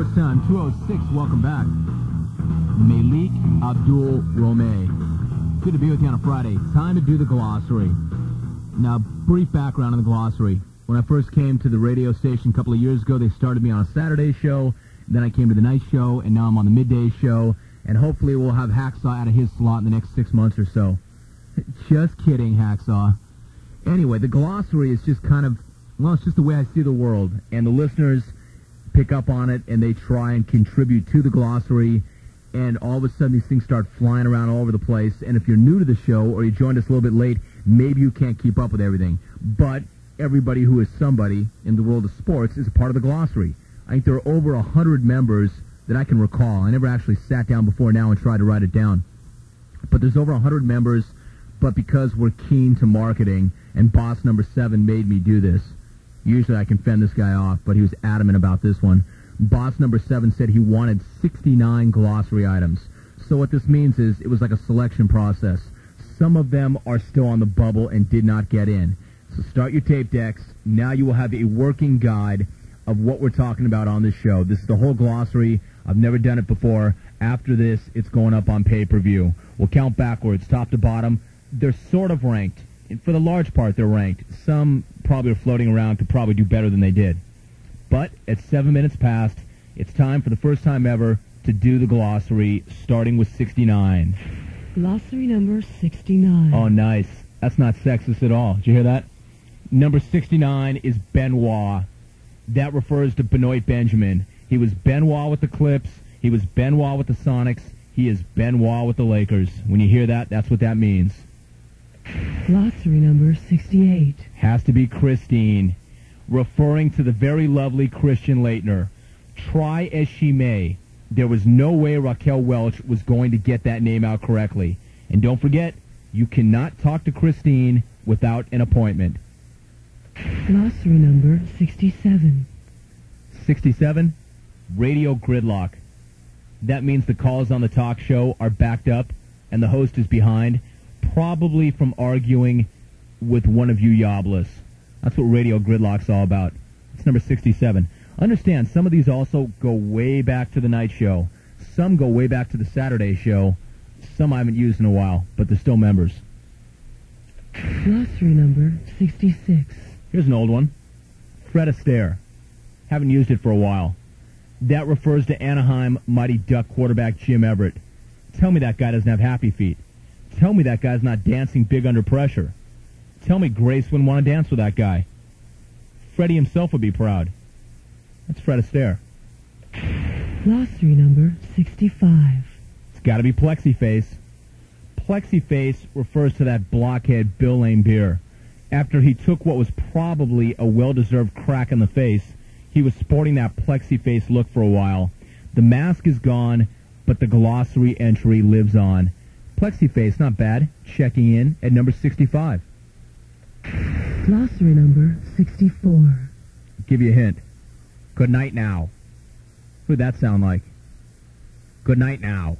This time, 206, welcome back. Malik Abdul Romay. Good to be with you on a Friday. Time to do the glossary. Now, brief background on the glossary. When I first came to the radio station a couple of years ago, they started me on a Saturday show. Then I came to the night show, and now I'm on the midday show. And hopefully we'll have Hacksaw out of his slot in the next 6 months or so. Just kidding, Hacksaw. Anyway, the glossary is just kind of, well, it's just the way I see the world. And the listeners pick up on it, and they try and contribute to the glossary. And all of a sudden, these things start flying around all over the place. And if you're new to the show, or you joined us a little bit late, maybe you can't keep up with everything. But everybody who is somebody in the world of sports is a part of the glossary. I think there are over 100 members that I can recall. I never actually sat down before now and tried to write it down. But there's over 100 members, but because we're keen to marketing, and boss number 7 made me do this. Usually I can fend this guy off, but he was adamant about this one. Boss number 7 said he wanted 69 glossary items. So what this means is it was like a selection process. Some of them are still on the bubble and did not get in. So start your tape decks. Now you will have a working guide of what we're talking about on this show. This is the whole glossary. I've never done it before. After this, it's going up on pay-per-view. We'll count backwards, top to bottom. They're sort of ranked. For the large part, they're ranked. Some probably are floating around, could probably do better than they did. But at 7 minutes past, it's time for the first time ever to do the glossary, starting with 69. Glossary number 69. Oh, nice. That's not sexist at all. Did you hear that? Number 69 is Benoit. That refers to Benoit Benjamin. He was Benoit with the Clips. He was Benoit with the Sonics. He is Benoit with the Lakers. When you hear that, that's what that means. Glossary number 68. Has to be Christine, referring to the very lovely Christian Laettner. Try as she may, there was no way Raquel Welch was going to get that name out correctly. And don't forget, you cannot talk to Christine without an appointment. Glossary number 67. 67, Radio Gridlock. That means the calls on the talk show are backed up and the host is behind, probably from arguing with one of you yobless. That's what Radio Gridlock's all about. It's number 67. Understand, some of these also go way back to the night show. Some go way back to the Saturday show. Some I haven't used in a while, but they're still members. Glossary number 66. Here's an old one. Fred Astaire. Haven't used it for a while. That refers to Anaheim Mighty Duck quarterback Jim Everett. Tell me that guy doesn't have happy feet. Tell me that guy's not dancing big under pressure. Tell me Grace wouldn't want to dance with that guy. Freddie himself would be proud. That's Fred Astaire. Glossary number 65. It's got to be Plexi Face. Plexi Face refers to that blockhead Bill Laimbeer. After he took what was probably a well-deserved crack in the face, he was sporting that Plexi Face look for a while. The mask is gone, but the glossary entry lives on. Plexi Face, not bad. Checking in at number 65. Glossary number 64. Give you a hint. Good night now. Who'd that sound like? Good night now.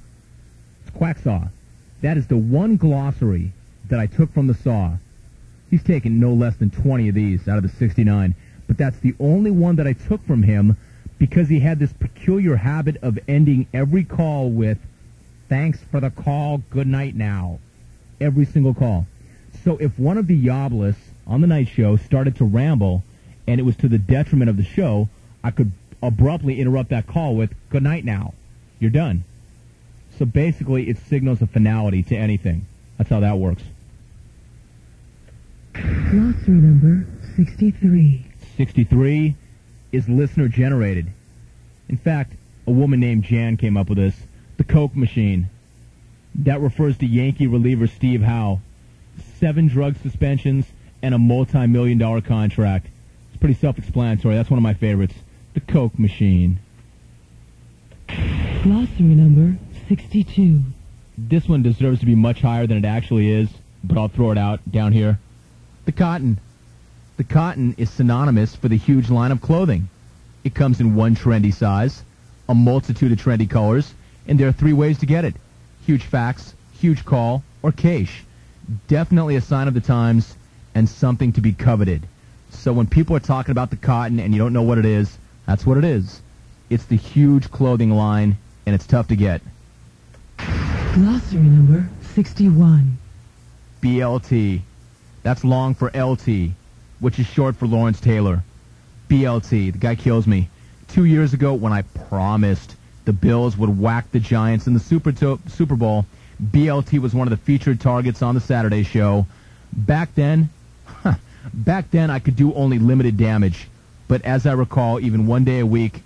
It's Quacksaw. That is the one glossary that I took from the Saw. He's taken no less than 20 of these out of the 69. But that's the only one that I took from him because he had this peculiar habit of ending every call with, thanks for the call, good night now. Every single call. So if one of the yobless on the night show started to ramble, and it was to the detriment of the show, I could abruptly interrupt that call with, good night now. You're done. So basically, it signals a finality to anything. That's how that works. Glossary number 63. 63 is listener-generated. In fact, a woman named Jan came up with this. The Coke machine. That refers to Yankee reliever Steve Howe. 7 drug suspensions and a multi-million-dollar contract. It's pretty self-explanatory. That's one of my favorites. The Coke machine. Glossary number 62. This one deserves to be much higher than it actually is, but I'll throw it out down here. The cotton. The cotton is synonymous for the huge line of clothing. It comes in one trendy size, a multitude of trendy colors, and there are 3 ways to get it. Huge fax, huge call, or cash. Definitely a sign of the times and something to be coveted. So when people are talking about the cotton and you don't know what it is, that's what it is. It's the huge clothing line, and it's tough to get. Glossary number 61. BLT. That's long for LT, which is short for Lawrence Taylor. BLT. The guy kills me. 2 years ago, when I promised the Bills would whack the Giants in the Super Bowl, BLT was one of the featured targets on the Saturday show. Back then, I could do only limited damage. But as I recall, even one day a week,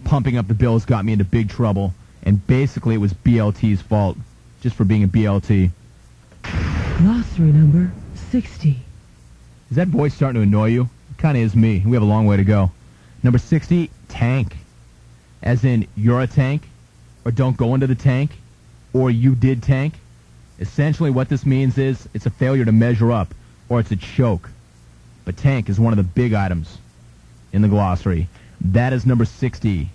pumping up the Bills got me into big trouble. And basically, it was BLT's fault, just for being a BLT. Glossary number 60. Is that voice starting to annoy you? It kind of is me. We have a long way to go. Number 60, tank. As in, you're a tank, or don't go into the tank, or you did tank. Essentially, what this means is it's a failure to measure up, or it's a choke. But tank is one of the big items in the glossary. That is number 60.